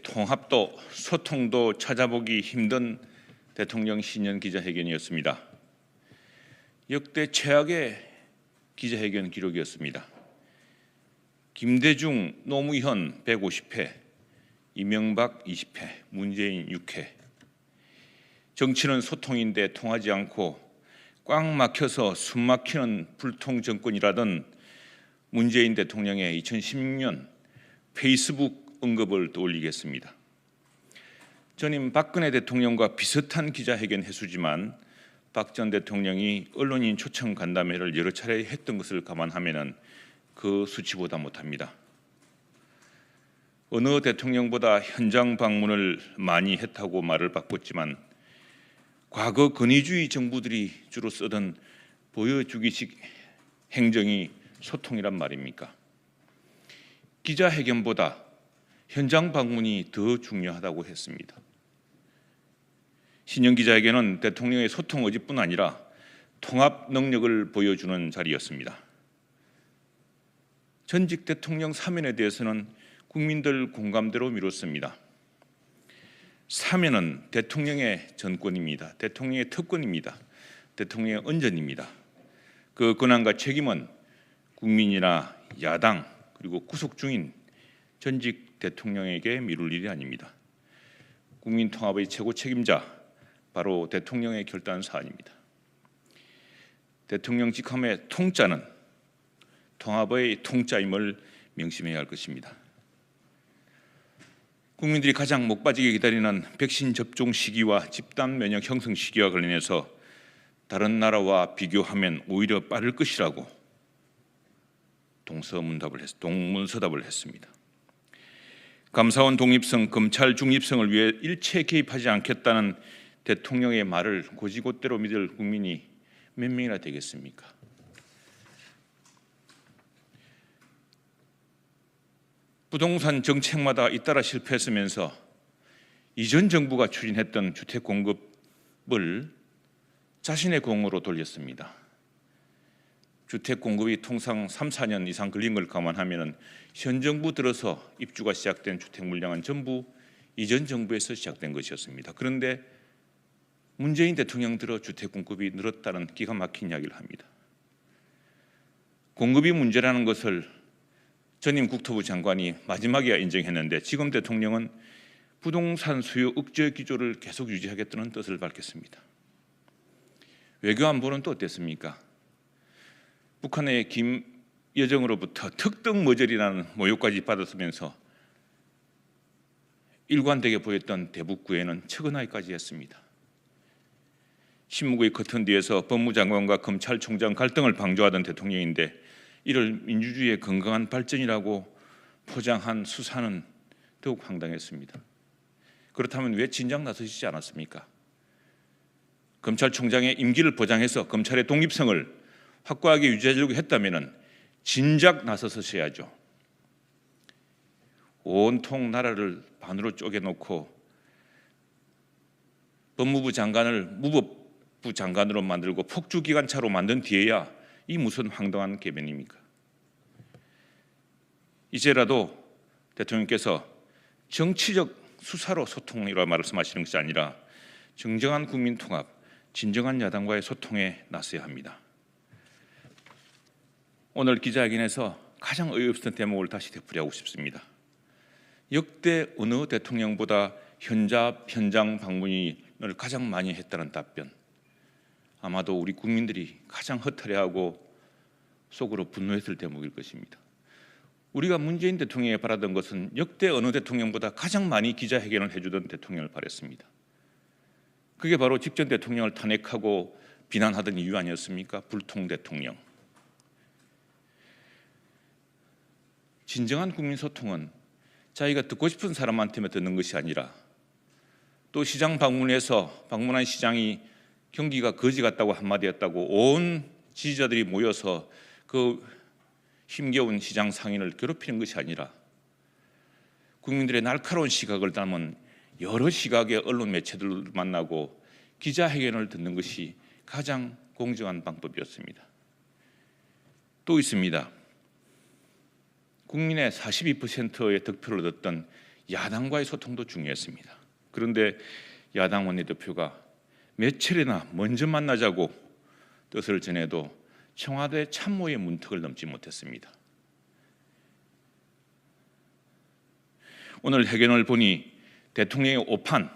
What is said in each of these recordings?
통합도 소통도 찾아보기 힘든 대통령 신년 기자회견이었습니다. 역대 최악의 기자회견 기록이었습니다. 김대중, 노무현 150회, 이명박 20회, 문재인 6회. 정치는 소통인데 통하지 않고 꽉 막혀서 숨 막히는 불통 정권이라던 문재인 대통령의 2016년 페이스북 언급을 떠올리겠습니다. 전임 박근혜 대통령과 비슷한 기자회견 횟수지만 박 전 대통령이 언론인 초청 간담회를 여러 차례 했던 것을 감안하면 그 수치보다 못합니다. 어느 대통령보다 현장 방문을 많이 했다고 말을 바꿨지만 과거 권위주의 정부들이 주로 쓰던 보여주기식 행정이 소통이란 말입니까? 기자회견보다 현장 방문이 더 중요하다고 했습니다. 신년 기자회견은 대통령의 소통 의지뿐 아니라 통합 능력을 보여주는 자리였습니다. 전직 대통령 사면에 대해서는 국민들 공감대로 미뤘습니다. 사면은 대통령의 전권입니다. 대통령의 특권입니다. 대통령의 언전입니다. 그 권한과 책임은 국민이나 야당 그리고 구속 중인 전직 대통령에게 미룰 일이 아닙니다. 국민 통합의 최고 책임자 바로 대통령의 결단 사안입니다. 대통령 직함의 통자는 통합의 통자임을 명심해야 할 것입니다. 국민들이 가장 목 빠지게 기다리는 백신 접종 시기와 집단 면역 형성 시기와 관련해서 다른 나라와 비교하면 오히려 빠를 것이라고 동문서답을 했습니다. 감사원 독립성, 검찰 중립성을 위해 일체 개입하지 않겠다는 대통령의 말을 곧이곧대로 믿을 국민이 몇 명이나 되겠습니까? 부동산 정책마다 잇따라 실패했으면서 이전 정부가 추진했던 주택 공급을 자신의 공으로 돌렸습니다. 주택 공급이 통상 3, 4년 이상 걸린 걸 감안하면 현 정부 들어서 입주가 시작된 주택 물량은 전부 이전 정부에서 시작된 것이었습니다. 그런데 문재인 대통령 들어 주택 공급이 늘었다는 기가 막힌 이야기를 합니다. 공급이 문제라는 것을 전임 국토부 장관이 마지막에야 인정했는데 지금 대통령은 부동산 수요 억제 기조를 계속 유지하겠다는 뜻을 밝혔습니다. 외교안보는 또 어땠습니까? 북한의 김여정으로부터 특등머저리라는 모욕까지 받았으면서 일관되게 보였던 대북구애는 척은하기까지 했습니다. 신무구의 커튼 뒤에서 법무장관과 검찰총장 갈등을 방조하던 대통령인데 이를 민주주의의 건강한 발전이라고 포장한 수사는 더욱 황당했습니다. 그렇다면 왜 진작 나서시지 않았습니까? 검찰총장의 임기를 보장해서 검찰의 독립성을 확고하게 유지하려고 했다면 진작 나서서셔야죠. 온통 나라를 반으로 쪼개놓고 법무부 장관을 무법부 장관으로 만들고 폭주기관차로 만든 뒤에야 이 무슨 황당한 개변입니까? 이제라도 대통령께서 정치적 수사로 소통이라고 말씀하시는 것이 아니라 정정한 국민 통합, 진정한 야당과의 소통에 나서야 합니다. 오늘 기자회견에서 가장 어이없었던 대목을 다시 되풀이하고 싶습니다. 역대 어느 대통령보다 현장 방문을 가장 많이 했다는 답변. 아마도 우리 국민들이 가장 허탈해하고 속으로 분노했을 대목일 것입니다. 우리가 문재인 대통령에 바라던 것은 역대 어느 대통령보다 가장 많이 기자회견을 해주던 대통령을 바랐습니다. 그게 바로 직전 대통령을 탄핵하고 비난하던 이유 아니었습니까? 불통 대통령. 진정한 국민 소통은 자기가 듣고 싶은 사람한테만 듣는 것이 아니라 또 시장 방문한 시장이 경기가 거지 같다고 한마디 했다고 온 지지자들이 모여서 그 힘겨운 시장 상인을 괴롭히는 것이 아니라 국민들의 날카로운 시각을 담은 여러 시각의 언론 매체들을 만나고 기자회견을 듣는 것이 가장 공정한 방법이었습니다. 또 있습니다. 국민의 42%의 득표를 얻었던 야당과의 소통도 중요했습니다. 그런데 야당 원내대표가 몇 차례나 먼저 만나자고 뜻을 전해도 청와대 참모의 문턱을 넘지 못했습니다. 오늘 회견을 보니 대통령의 오판,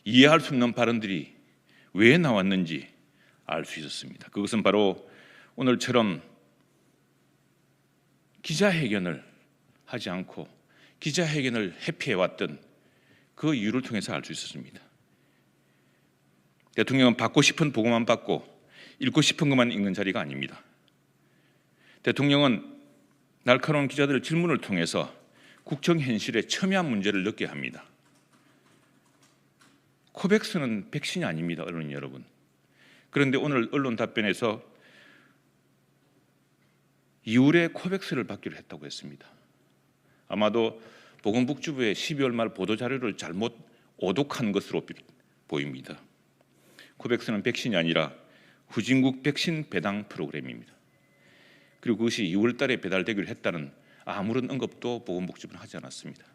이해할 수 없는 발언들이 왜 나왔는지 알 수 있었습니다. 그것은 바로 오늘처럼 기자회견을 하지 않고 기자회견을 회피해왔던 그 이유를 통해서 알 수 있었습니다. 대통령은 받고 싶은 보고만 받고 읽고 싶은 것만 읽는 자리가 아닙니다. 대통령은 날카로운 기자들의 질문을 통해서 국정 현실에 첨예한 문제를 느끼게 합니다. 코백스는 백신이 아닙니다, 언론 여러분. 그런데 오늘 언론 답변에서 이후에 코백스를 받기로 했다고 했습니다. 아마도 보건복지부의 12월 말 보도자료를 잘못 오독한 것으로 보입니다. 코백스는 백신이 아니라 후진국 백신 배당 프로그램입니다. 그리고 그것이 2월 달에 배달되기로 했다는 아무런 언급도 보건복지부는 하지 않았습니다.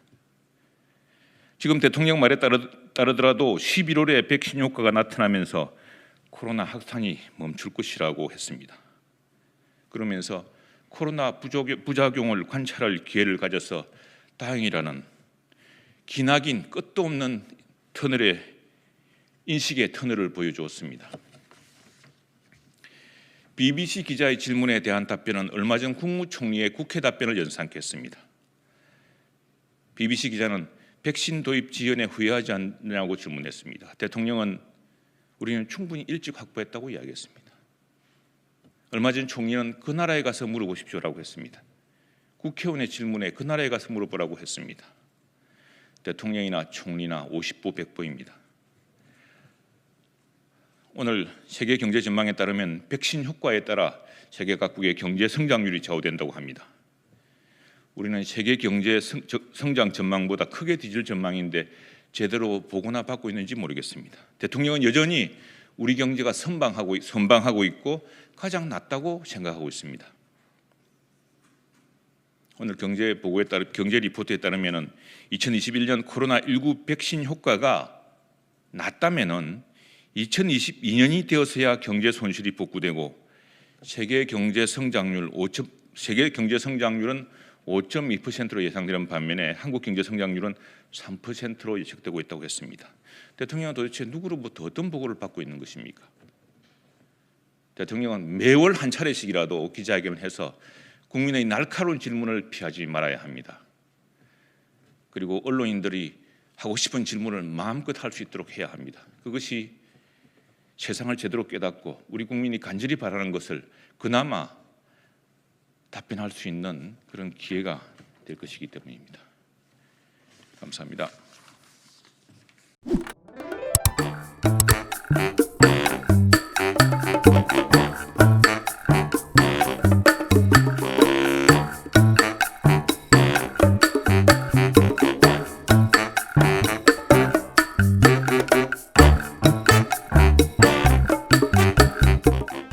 지금 대통령 말에 따르더라도 11월에 백신 효과가 나타나면서 코로나 확산이 멈출 것이라고 했습니다. 그러면서 코로나 부작용을 관찰할 기회를 가져서 다행이라는 기나긴 끝도 없는 터널의 인식의 터널을 보여주었습니다. BBC 기자의 질문에 대한 답변은 얼마 전 국무총리의 국회 답변을 연상했습니다. BBC 기자는 백신 도입 지연에 후회하지 않느냐고 질문했습니다. 대통령은 우리는 충분히 일찍 확보했다고 이야기했습니다. 얼마 전 총리는 그 나라에 가서 물어보십시오라고 했습니다. 국회의원의 질문에 그 나라에 가서 물어보라고 했습니다. 대통령이나 총리나 50보 100보입니다. 오늘 세계 경제 전망에 따르면 백신 효과에 따라 세계 각국의 경제 성장률이 좌우된다고 합니다. 우리는 세계 경제 성장 전망보다 크게 뒤질 전망인데 제대로 보고나 받고 있는지 모르겠습니다. 대통령은 여전히 우리 경제가 선방하고 있고 가장 낫다고 생각하고 있습니다. 오늘 경제 보고에 따른 경제 리포트에 따르면 2021년 코로나19 백신 효과가 낮다면은 2022년이 되어서야 경제 손실이 복구되고 세계 경제 성장률은 5.2%로 예상되는 반면에 한국 경제 성장률은 3%로 예측되고 있다고 했습니다. 대통령은 도대체 누구로부터 어떤 보고를 받고 있는 것입니까? 대통령은 매월 한 차례씩이라도 기자회견을 해서 국민의 날카로운 질문을 피하지 말아야 합니다. 그리고 언론인들이 하고 싶은 질문을 마음껏 할 수 있도록 해야 합니다. 그것이 세상을 제대로 깨닫고 우리 국민이 간절히 바라는 것을 그나마 답변할 수 있는 그런 기회가 될 것이기 때문입니다. 감사합니다.